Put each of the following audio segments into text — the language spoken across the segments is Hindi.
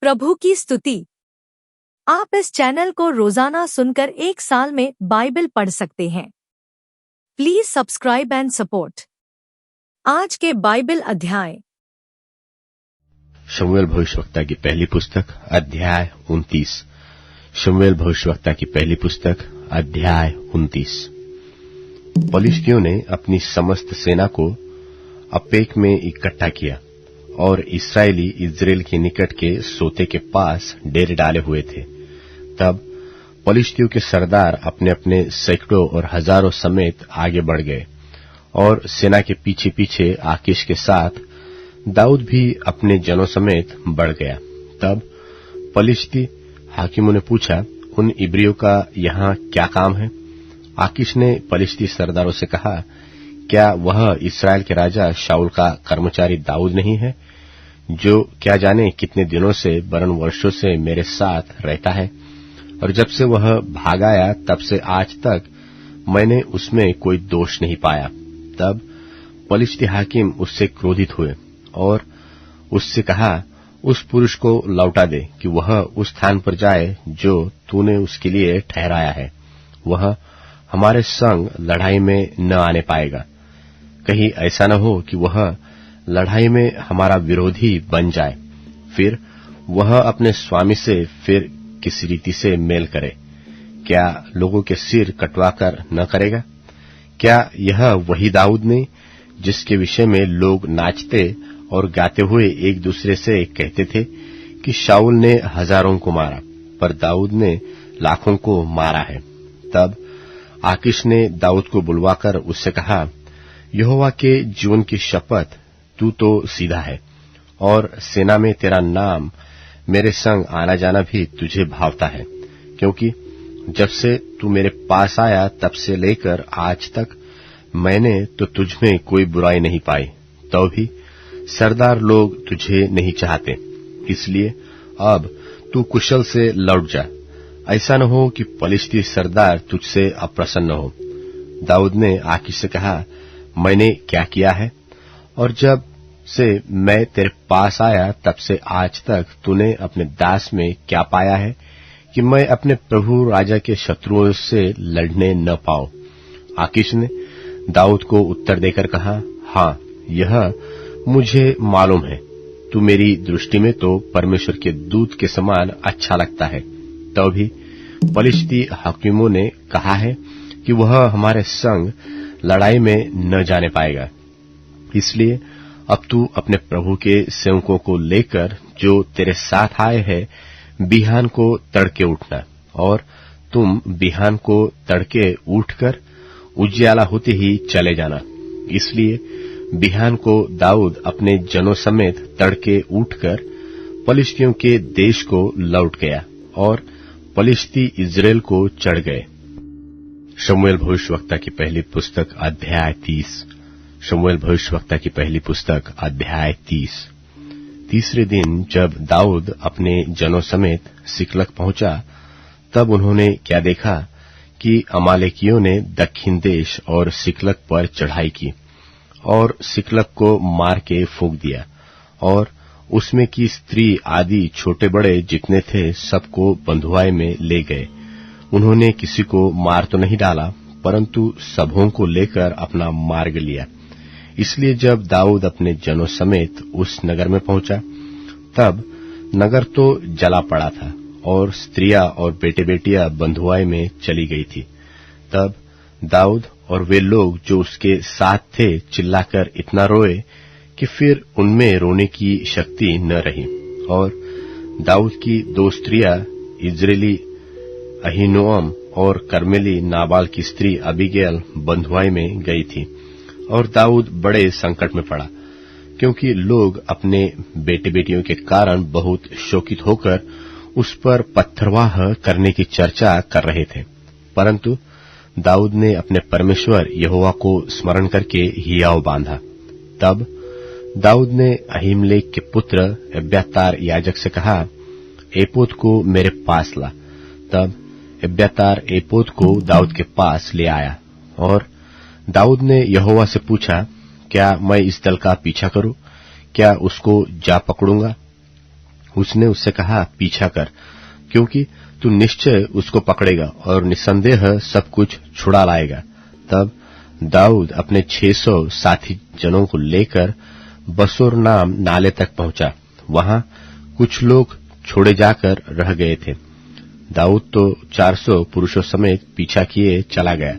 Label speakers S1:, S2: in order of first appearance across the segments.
S1: प्रभु की स्तुति। आप इस चैनल को रोजाना सुनकर 1 साल में बाइबल पढ़ सकते हैं। Please subscribe and support. आज के बाइबल अध्याय।
S2: शमूएल भविष्यवक्ता की पहली पुस्तक अध्याय 29। शमूएल भविष्यवक्ता की पहली पुस्तक अध्याय 29। पलिश्तियों ने अपनी समस्त सेना को अपेक में इकट्ठा किया और इस्राएली इज्राएल के निकट के सोते के पास डेरे डाले हुए थे। तब पलिश्तियों के सरदार अपने अपने सैकड़ों और हजारों समेत आगे बढ़ गए और सेना के पीछे पीछे आकीश के साथ दाऊद भी अपने जनों समेत बढ़ गया। तब पलिश्ती हाकिमों ने पूछा, उन इब्रियों का यहाँ क्या काम है? आकीश ने पलिश्ती सरदारों से कहा, क्या वह इस्राएल के राजा शाऊल का कर्मचारी दाऊद नहीं है, जो क्या जाने कितने दिनों से वरन वर्षों से मेरे साथ रहता है, और जब से वह भाग आया तब से आज तक मैंने उसमें कोई दोष नहीं पाया। तब पलिश्ती हाकिम उससे क्रोधित हुए और उससे कहा, उस पुरुष को लौटा दे कि वह उस स्थान पर जाए जो तूने उसके लिए ठहराया है। वह हमारे संग लड़ाई में न आने पाएगा। कहीं ऐसा न हो कि वह लड़ाई में हमारा विरोधी बन जाए, फिर वह अपने स्वामी से फिर किसी रीति से मेल करे। क्या लोगों के सिर कटवाकर न करेगा? क्या यह वही दाऊद ने जिसके विषय में लोग नाचते और गाते हुए एक दूसरे से कहते थे कि शाऊल ने हजारों को मारा पर दाऊद ने लाखों को मारा है? तब आकीश ने दाऊद को बुलवाकर उससे कहा, यहोवा के जीवन की शपथ, तू तो सीधा है और सेना में तेरा नाम मेरे संग आना जाना भी तुझे भावता है, क्योंकि जब से तू मेरे पास आया तब से लेकर आज तक मैंने तो तुझमें कोई बुराई नहीं पाई। तो भी सरदार लोग तुझे नहीं चाहते, इसलिए अब तू कुशल से लौट जा। ऐसा न हो कि पलिश्ती सरदार तुझसे अप्रसन्न हो। दाऊद ने आकीश से कहा, मैंने क्या किया है? और जब से मैं तेरे पास आया तब से आज तक तूने अपने दास में क्या पाया है कि मैं अपने प्रभु राजा के शत्रुओं से लड़ने न पाऊं? आकीश ने दाऊद को उत्तर देकर कहा, हाँ, यह मुझे मालूम है। तू मेरी दृष्टि में तो परमेश्वर के दूत के समान अच्छा लगता है। तो भी पलिश्ती हाकिमों ने कहा है कि वह हमारे संग लड़ाई में न जाने पाएगा। इसलिए अब तू अपने प्रभु के सेवकों को लेकर जो तेरे साथ आए हैं बिहान को तड़के उठना, और तुम बिहान को तड़के उठकर उजियाला होते ही चले जाना। इसलिए बिहान को दाऊद अपने जनों समेत तड़के उठकर पलिश्तियों के देश को लौट गया और पलिश्ती इज्राएल को चढ़ गए। शमूएल भविष्यवक्ता की पहली पुस्तक अध्याय 30। शमूएल भविष्यवक्ता की पहली पुस्तक अध्याय 30। तीसरे दिन जब दाऊद अपने जनों समेत सिकलग पहुंचा, तब उन्होंने क्या देखा कि अमालेकियों ने दक्षिण देश और सिकलग पर चढ़ाई की और सिकलग को मार के फूंक दिया, और उसमें की स्त्री आदि छोटे बड़े जितने थे सबको बंधुआई में ले गए। उन्होंने किसी को मार तो नहीं डाला, परंतु सबों को लेकर अपना मार्ग लिया। इसलिए जब दाऊद अपने जनों समेत उस नगर में पहुंचा, तब नगर तो जला पड़ा था और स्त्रियां और बेटे बेटियां बंधुआई में चली गई थी। तब दाऊद और वे लोग जो उसके साथ थे चिल्लाकर इतना रोए कि फिर उनमें रोने की शक्ति न रही। और दाऊद की 2 स्त्रियां इज्राएली अहीनोअम और कर्मेली नाबाल की स्त्री अबीगैल बंधुआई में गई थी, और दाऊद बड़े संकट में पड़ा, क्योंकि लोग अपने बेटे बेटियों के कारण बहुत शोकित होकर उस पर पत्थरवाह करने की चर्चा कर रहे थे। परंतु दाऊद ने अपने परमेश्वर यहोवा को स्मरण करके हियाव बांधा। तब दाऊद ने अहीमलेक के पुत्र एब्यातार याजक से कहा, एपोद को मेरे पास ला। तब एब्यातार एपोद को दाऊद के पास ले आया, और दाऊद ने यहोवा से पूछा, क्या मैं इस दल का पीछा करूं? क्या उसको जा पकड़ूंगा? उसने उससे कहा, पीछा कर, क्योंकि तू निश्चय उसको पकड़ेगा और निसंदेह सब कुछ छुड़ा लाएगा। तब दाऊद अपने 600 साथी जनों को लेकर बसोर नाम नाले तक पहुंचा। वहां कुछ लोग छोड़े जाकर रह गए थे। दाऊद तो 400 पुरुषों समेत पीछा किए चला गया,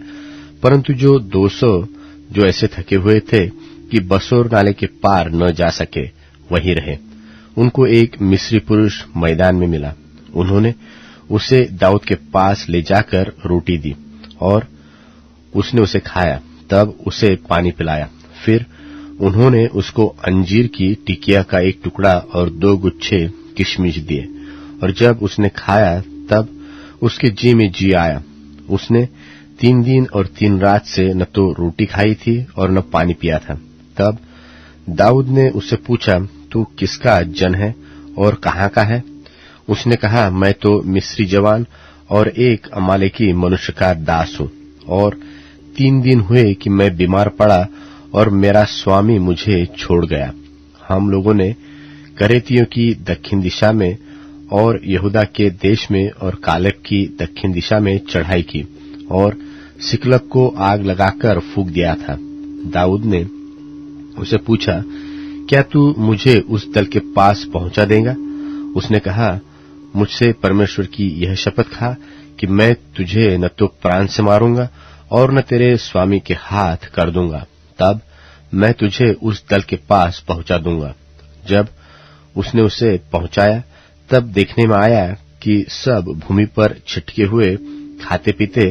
S2: परंतु जो 200 जो ऐसे थके हुए थे कि बसोर नाले के पार न जा सके, वहीं रहे। उनको एक मिस्री पुरुष मैदान में मिला। उन्होंने उसे दाऊद के पास ले जाकर रोटी दी और उसने उसे खाया। तब उसे पानी पिलाया। फिर उन्होंने उसको अंजीर की टिकिया का एक टुकड़ा और 2 गुच्छे किशमिश दिए, और जब उसने खाया तब उसके जी में जी आया। उसने 3 दिन और 3 रात से न तो रोटी खाई थी और न पानी पिया था। तब दाऊद ने उससे पूछा, तू किसका जन है और कहाँ का है? उसने कहा, मैं तो मिस्री जवान और एक अमालेकी मनुष्य का दास हूं, और 3 दिन हुए कि मैं बीमार पड़ा और मेरा स्वामी मुझे छोड़ गया। हम लोगों ने करेतियों की दक्षिण दिशा में और यहूदा के देश में और कालेब की दक्षिण दिशा में चढ़ाई की और सिकलग को आग लगाकर फूंक दिया था। दाऊद ने उसे पूछा, क्या तू मुझे उस दल के पास पहुंचा देगा? उसने कहा, मुझसे परमेश्वर की यह शपथ खा कि मैं तुझे न तो प्राण से मारूंगा और न तेरे स्वामी के हाथ कर दूंगा। तब मैं तुझे उस दल के पास पहुंचा दूंगा। जब उसने उसे पहुंचाया तब देखने में आया कि सब भूमि पर छिटके हुए खाते पीते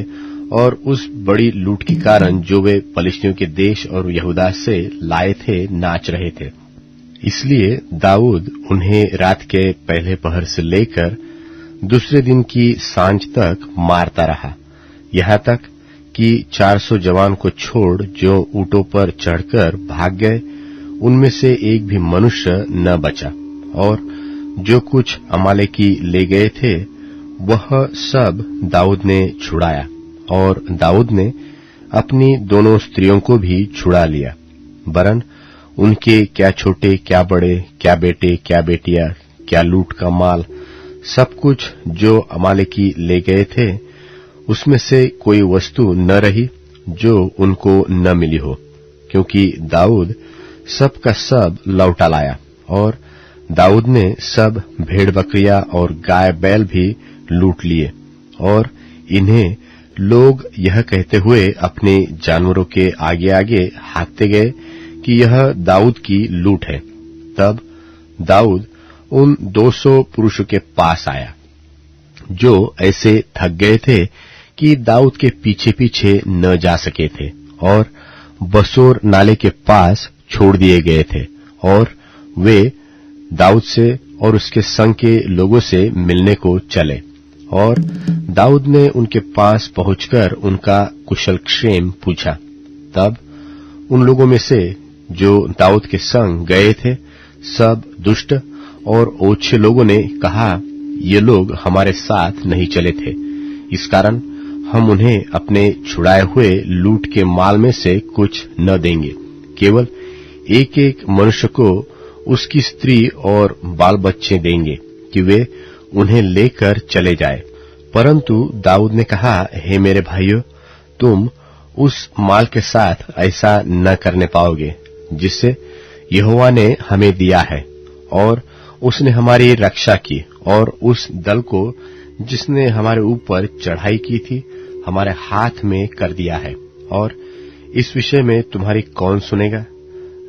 S2: और उस बड़ी लूट के कारण जो वे पलिश्तियों के देश और यहूदा से लाए थे नाच रहे थे। इसलिए दाऊद उन्हें रात के पहले पहर से लेकर दूसरे दिन की सांझ तक मारता रहा, यहाँ तक कि 400 जवान को छोड़ जो ऊंटों पर चढ़कर भाग गए, उनमें से एक भी मनुष्य न बचा। और जो कुछ अमालेकी ले गए थे वह सब दाऊद ने छुड़ाया, और दाऊद ने अपनी दोनों स्त्रियों को भी छुड़ा लिया। वरन उनके क्या छोटे क्या बड़े, क्या बेटे क्या बेटियां, क्या लूट का माल, सब कुछ जो अमालेकी ले गए थे, उसमें से कोई वस्तु न रही जो उनको न मिली हो, क्योंकि दाऊद सब का सब लौटा लाया। और दाऊद ने सब भेड़ बकरियां और गाय बैल भी लूट लिए। और इन्हें लोग यह कहते हुए अपने जानवरों के आगे आगे हाँकते गए कि यह दाऊद की लूट है। तब दाऊद उन 200 पुरुषों के पास आया जो ऐसे थक गए थे कि दाऊद के पीछे पीछे न जा सके थे और बसोर नाले के पास छोड़ दिए गए थे, और वे दाऊद से और उसके संग के लोगों से मिलने को चले। और दाऊद ने उनके पास पहुंचकर उनका कुशल क्षेम पूछा। तब उन लोगों में से जो दाऊद के संग गए थे सब दुष्ट और ओछे लोगों ने कहा, ये लोग हमारे साथ नहीं चले थे, इस कारण हम उन्हें अपने छुड़ाए हुए लूट के माल में से कुछ न देंगे, केवल एक एक मनुष्य को उसकी स्त्री और बाल बच्चे देंगे कि वे उन्हें लेकर चले जाए। परंतु दाऊद ने कहा, हे मेरे भाइयों, तुम उस माल के साथ ऐसा न करने पाओगे जिससे यहोवा ने हमें दिया है, और उसने हमारी रक्षा की और उस दल को जिसने हमारे ऊपर चढ़ाई की थी हमारे हाथ में कर दिया है। और इस विषय में तुम्हारी कौन सुनेगा?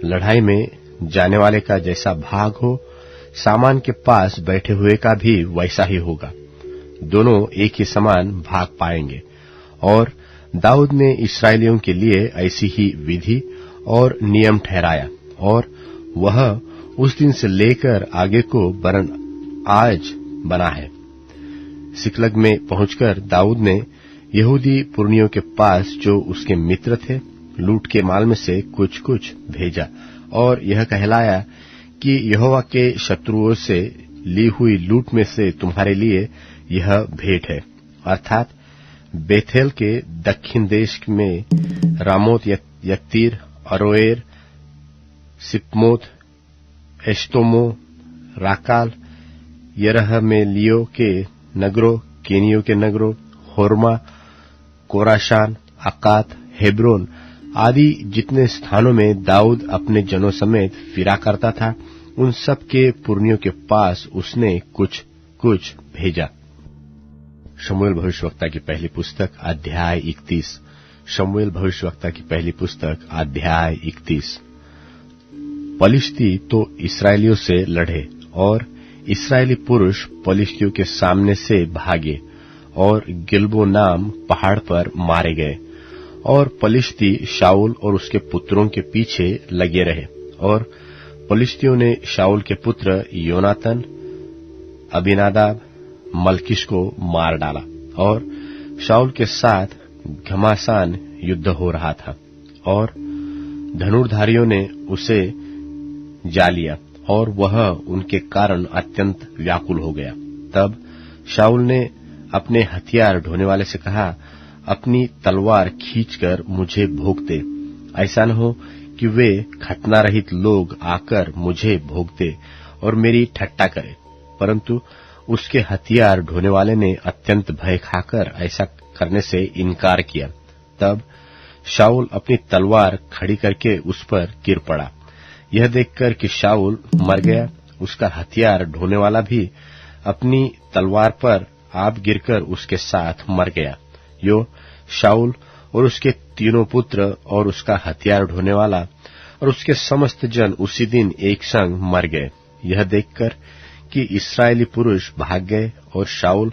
S2: लड़ाई में जाने वाले का जैसा भाग हो, सामान के पास बैठे हुए का भी वैसा ही होगा। दोनों एक ही समान भाग पाएंगे। और दाऊद ने इस्राएलियों के लिए ऐसी ही विधि और नियम ठहराया, और वह उस दिन से लेकर आगे को वरन आज बना है। सिकलग में पहुंचकर दाऊद ने यहूदी पुरनियों के पास जो उसके मित्र थे लूट के माल में से कुछ कुछ भेजा, और यह कहलाया कि यहोवा के शत्रुओं से ली हुई लूट में से तुम्हारे लिए यह भेंट है, अर्थात बेथेल के दक्षिण देश में रामोत यत्तीर, अरोएर, सिपमोत, एश्तोमो, राकाल, यरहमेलियों के नगरों, केनियों के नगरों, होर्मा, कोराशान, अकात, हेब्रोन आदि जितने स्थानों में दाऊद अपने जनों समेत फिरा करता था, उन सब के पुरनियों के पास उसने कुछ कुछ भेजा। शमूएल भविष्यवक्ता की पहली पुस्तक अध्याय 31। शमूएल भविष्यवक्ता की पहली पुस्तक अध्याय 31। पलिश्ती तो इस्राएलियों से लड़े और इस्राएली पुरुष पलिश्तियों के सामने से भागे और गिलबो नाम पहाड़ पर मारे गए। और पलिश्ती शाऊल और उसके पुत्रों के पीछे लगे रहे। और पलिश्तियों ने शाऊल के पुत्र योनातन, अबीनादाब, मलकीश को मार डाला। और शाऊल के साथ घमासान युद्ध हो रहा था और धनुर्धारियों ने उसे जा लिया और वह उनके कारण अत्यंत व्याकुल हो गया। तब शाऊल ने अपने हथियार ढोने वाले से कहा, अपनी तलवार खींचकर मुझे भोंक दे। ऐसा न हो कि वे खतना रहित लोग आकर मुझे भोंक दे और मेरी ठट्टा करे। परंतु उसके हथियार ढोने वाले ने अत्यंत भय खाकर ऐसा करने से इनकार किया। तब शाऊल अपनी तलवार खड़ी करके उस पर गिर पड़ा। यह देखकर कि शाऊल मर गया, उसका हथियार ढोने वाला भी अपनी तलवार पर आप गिरकर उसके साथ मर गया। यो शाऊल और उसके तीनों पुत्र और उसका हथियार ढोने वाला और उसके समस्त जन उसी दिन एक संग मर गए। यह देखकर कि इस्राएली पुरुष भाग गए और शाऊल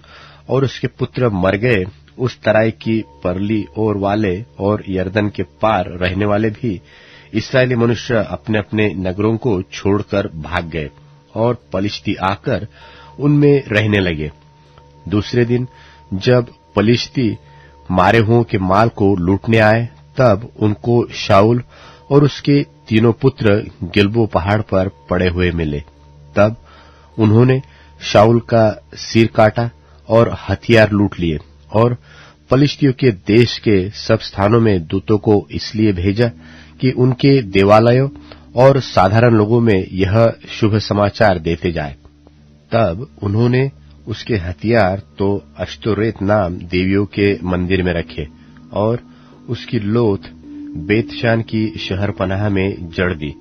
S2: और उसके पुत्र मर गए, उस तराई की परली ओर वाले और यरदन के पार रहने वाले भी इस्राएली मनुष्य अपने अपने नगरों को छोड़कर भाग गए और पलिश्ती आकर उनमें रहने लगे। दूसरे दिन जब पलिश्ती मारे हुओं के माल को लूटने आए, तब उनको शाऊल और उसके तीनों पुत्र गिलबो पहाड़ पर पड़े हुए मिले। तब उन्होंने शाऊल का सिर काटा और हथियार लूट लिए और पलिश्तियों के देश के सब स्थानों में दूतों को इसलिए भेजा कि उनके देवालयों और साधारण लोगों में यह शुभ समाचार देते जाए। तब उन्होंने उसके हथियार तो अश्तोरेत नाम देवियों के मंदिर में रखे और उसकी लोथ बेतशान की शहरपनाह में जड़ दी।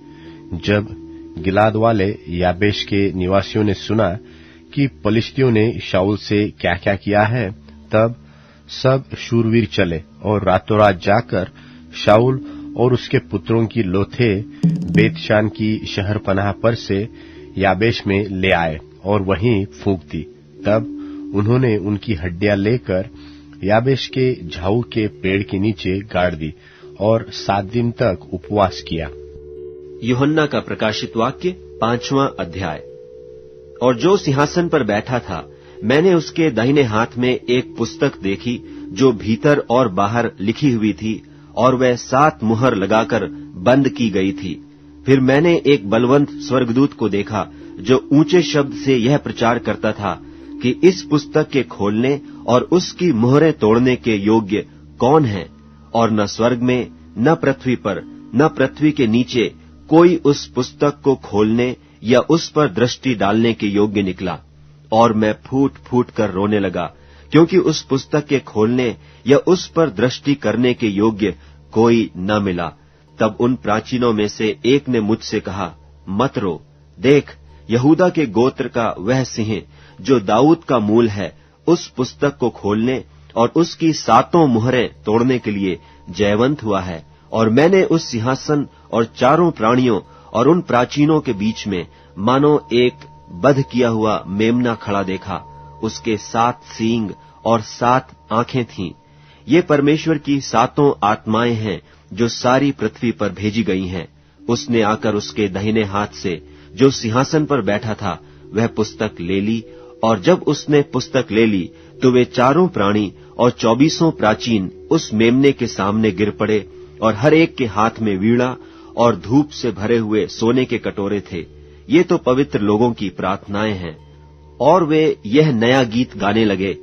S2: जब गिलाद वाले याबेश के निवासियों ने सुना कि पलिश्तियों ने शाऊल से क्या क्या किया है, तब सब शूरवीर चले और रातों रात जाकर शाऊल और उसके पुत्रों की लोथें बेतशान की शहरपनाह पर से याबेश में ले आए और वहीं फूंक दी। तब उन्होंने उनकी हड्डियां लेकर याबेश के झाऊ के पेड़ के नीचे गाड़ दी और 7 दिन तक उपवास किया।
S3: यूहन्ना का प्रकाशित वाक्य 5वां अध्याय। और जो सिंहासन पर बैठा था, मैंने उसके दाहिने हाथ में एक पुस्तक देखी जो भीतर और बाहर लिखी हुई थी और वह 7 मुहर लगाकर बंद की गई थी। फिर मैंने एक बलवंत स्वर्गदूत को देखा जो ऊंचे शब्द से यह प्रचार करता था कि इस पुस्तक के खोलने और उसकी मुहरें तोड़ने के योग्य कौन है। और न स्वर्ग में, न पृथ्वी पर, न पृथ्वी के नीचे कोई उस पुस्तक को खोलने या उस पर दृष्टि डालने के योग्य निकला। और मैं फूट फूट कर रोने लगा, क्योंकि उस पुस्तक के खोलने या उस पर दृष्टि करने के योग्य कोई न मिला। तब उन प्राचीनों में से एक ने मुझसे कहा, मत रो, देख, यहूदा के गोत्र का वह सिंह जो दाऊद का मूल है, उस पुस्तक को खोलने और उसकी 7 मुहरें तोड़ने के लिए जयवंत हुआ है। और मैंने उस सिंहासन और चारों प्राणियों और उन प्राचीनों के बीच में मानो एक बध किया हुआ मेमना खड़ा देखा। उसके 7 सींग और 7 आंखें थीं। ये परमेश्वर की 7 आत्माएं हैं जो सारी पृथ्वी पर भेजी गई हैं। उसने आकर उसके दाहिने हाथ से जो सिंहासन पर बैठा था वह पुस्तक ले ली, और जब उसने पुस्तक ले ली तो वे चारों प्राणी और 24 प्राचीन उस मेमने के सामने गिर पड़े, और हर एक के हाथ में वीणा और धूप से भरे हुए सोने के कटोरे थे। ये तो पवित्र लोगों की प्रार्थनाएं हैं। और वे यह नया गीत गाने लगे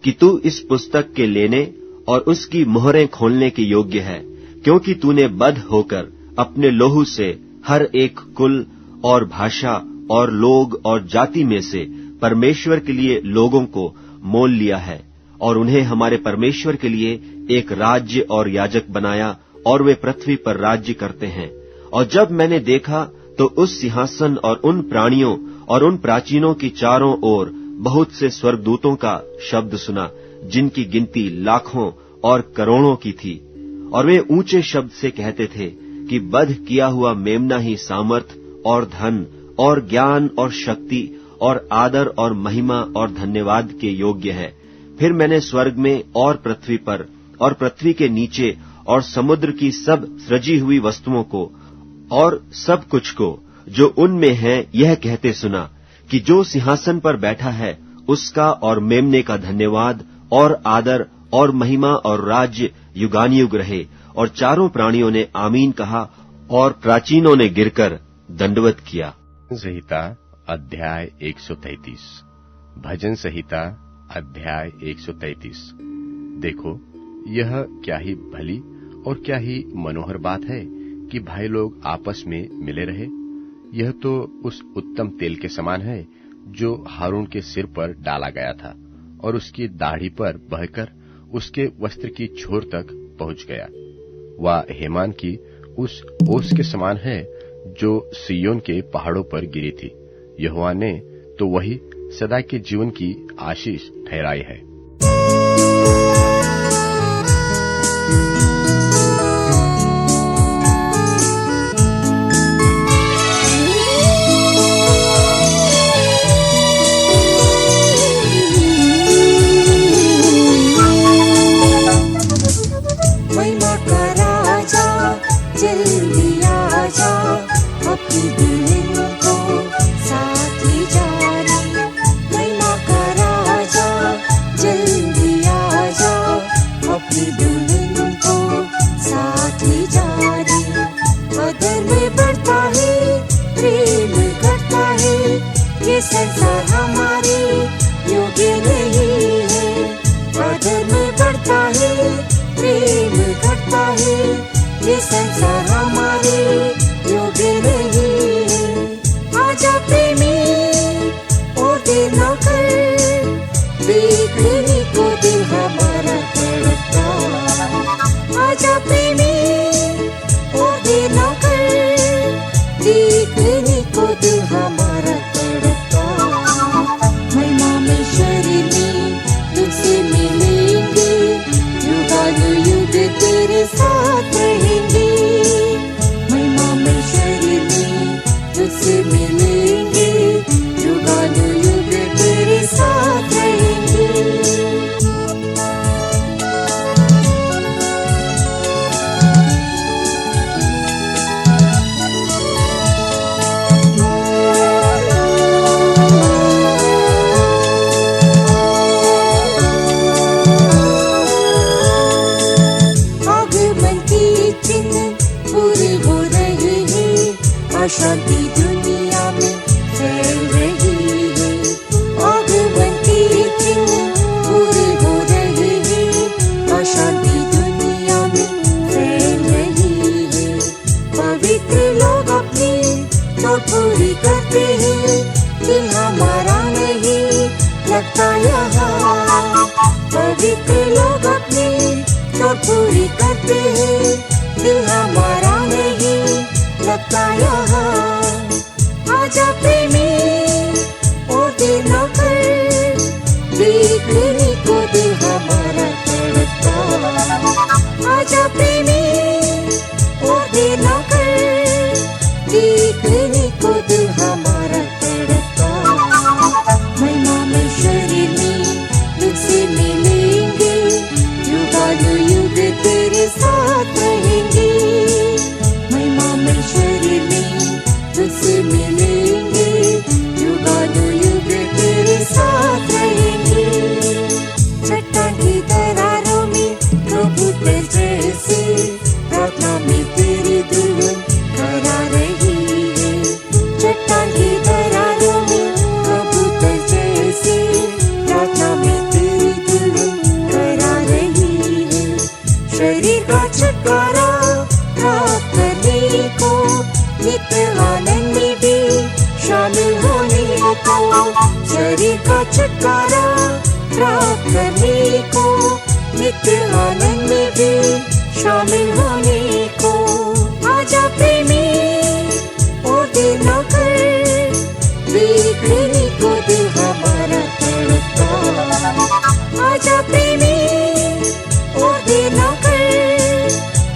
S3: कि तू इस पुस्तक के लेने और उसकी मुहरें खोलने के योग्य है, क्योंकि तूने बद्ध होकर अपने लोहू से हर एक कुल और भाषा और लोग और जाति में से परमेश्वर के लिए लोगों को मोल लिया है और उन्हें हमारे परमेश्वर के लिए एक राज्य और याजक बनाया और वे पृथ्वी पर राज्य करते हैं। और जब मैंने देखा तो उस सिंहासन और उन प्राणियों और उन प्राचीनों की चारों ओर बहुत से स्वर्गदूतों का शब्द सुना, जिनकी गिनती लाखों और करोड़ों की थी। और वे ऊंचे शब्द से कहते थे कि वध किया हुआ मेमना ही सामर्थ और धन और ज्ञान और शक्ति और आदर और महिमा और धन्यवाद के योग्य है। फिर मैंने स्वर्ग में और पृथ्वी पर और पृथ्वी के नीचे और समुद्र की सब सृजी हुई वस्तुओं को और सब कुछ को जो उनमें है यह कहते सुना कि जो सिंहासन पर बैठा है उसका और मेमने का धन्यवाद और आदर और महिमा और राज्य युगानुयुग रहे। और चारों प्राणियों ने आमीन कहा और प्राचीनों ने गिरकर दंडवत किया।
S2: संहिता अध्याय 133। भजन संहिता अध्याय 133। देखो, यह क्या ही भली और क्या ही मनोहर बात है कि भाई लोग आपस में मिले रहे। यह तो उस उत्तम तेल के समान है जो हारून के सिर पर डाला गया था और उसकी दाढ़ी पर बहकर उसके वस्त्र की छोर तक पहुंच गया। वह हेमान की उस ओस के समान है जो सिय्योन के पहाड़ों पर गिरी थी। यहोवा ने तो वही सदा के जीवन की आशीष ठहराई है।
S4: संसार हमारे योग्य नहीं है, अधर्म बढ़ता है, प्रेम घटता है। ये संसार हमारे योग्य नहीं है। आजा प्रेमी और देर न कर, देखने को दिल हमारा तड़पता। आजा प्रेमी और देर न कर, देखने को दिल हमारा तड़पता। तेरे साथ रहेंगे, महिमा में शरीर में तुझसे मिलेंगे, युगानुयुग तेरे साथ रहेंगे। शांति दुनिया में फैल रही है, आगमन के चिन्ह पूरे हो रहे हैं। अशांति दुनिया में फैल रही है। पवित्र लोग अपनी चोट पूरी करते हैं, दिल हमारा नहीं लगता यहाँ। पवित्र लोग अपनी चोट पूरी करते हैं, दिल हमारा नहीं लगता यहाँ। आजा प्रेमी और देर न कर, देखने को दिल हमारा तड़पता। आजा प्रेमी और देर न कर, देखने को दिल हमारा तड़पता। महिमा में शरीर में तुझसे मिलेंगे, युगानुयुग तेरे साथ रहेंगे। शरीर में तुझसे मिलेंगे, युगानुयुग तेरे साथ रहेंगे। का छुटकारा प्राप्त करने को, नित्य आनंद में भी शामिल होने को। आजा प्रेमी और देर न कर, देखने को दिल हमारा तड़पता। आजा प्रेमी और देर न कर,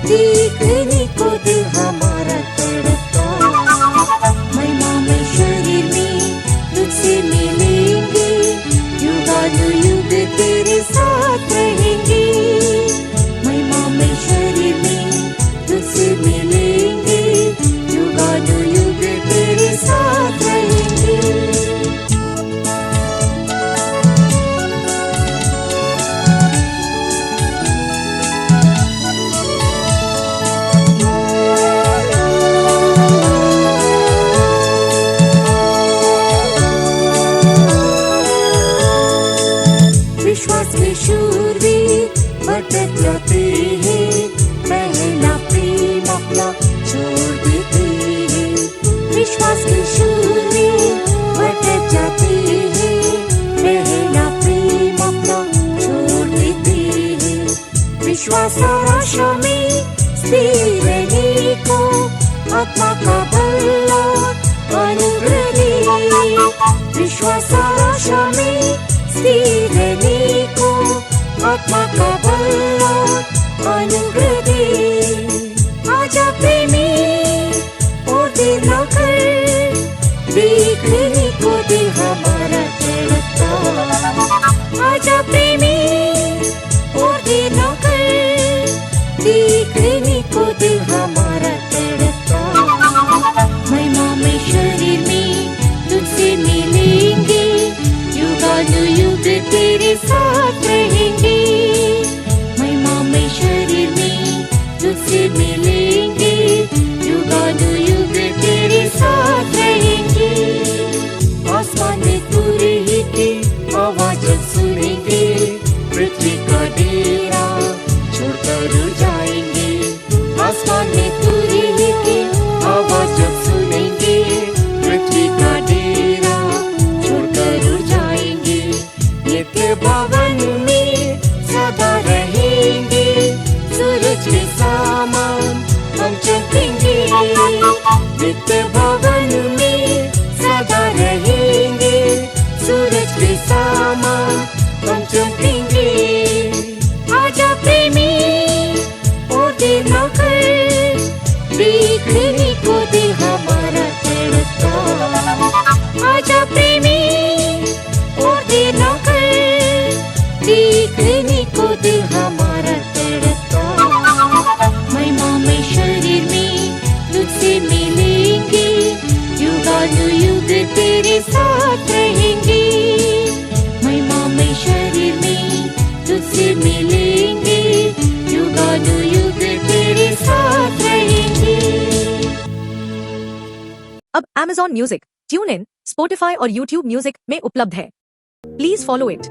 S4: देखने को दिल हमारा तड़पता। महिमा में शरीर में तुझसे मिलेंगे, युगानुयुग तेरे साथ रहेंगे। महिमा में शरीर में तुझसे मिलेंगे, युगानुयुग तेरे साथ रहेंगे। विश्वास के शूरवीर भटक जाते हैं, पहला प्रेम अपना छोड़ देते हैं। विश्वास के शूरवीर भटक जाते हैं, पहला प्रेम अपना छोड़ देते हैं। विश्वास और आशा में स्थिर रहने को, आत्मा का बल और अनुग्रह दे। विश्वास और आशा में स्थिर रहने को, आत्मा का बल और अनुग्रह दे। आजा प्रेमी और देर न कर, देखने को दिल हमारा तड़पता। आजा प्रेमी और देर न कर, देखने को दिल हमारा तड़पता। महिमा में शरीर में तुझसे मिलेंगे, युगानुयुग तेरे साथ रहेंगे। महिमा में शरीर में तुझसे मिलेंगे, युगानुयुग तेरे साथ रहेंगे। आसमान में तुरही की आवाज जब सुनेंगे, पृथ्वी का डेरा छोड़कर जाएंगे। आसमान में तुरही की आवाज जब सुनेंगे, पृथ्वी का डेरा छोड़कर जाएंगे। नित्य भवन में सदा रहेंगे, सूरज के समान हम चमकेंगे। नित्य भवन में सदा रहेंगे, सूरज के समान हम चमकेंगे। आजा प्रेमी और देर न कर, देखने को दिल हमारा तड़पता। आजा प्रेमी और देर न कर, देखने को दिल हमारा तड़पता। महिमा में शरीर में तुझसे मिलेंगे, युगानुयुग तेरे साथ रहेंगे। महिमा में शरीर में तुझसे मिलेंगे, युगानुयुग तेरे साथ रहेंगे।
S1: अब Amazon Music, TuneIn, Spotify और YouTube Music में उपलब्ध है। Please follow it.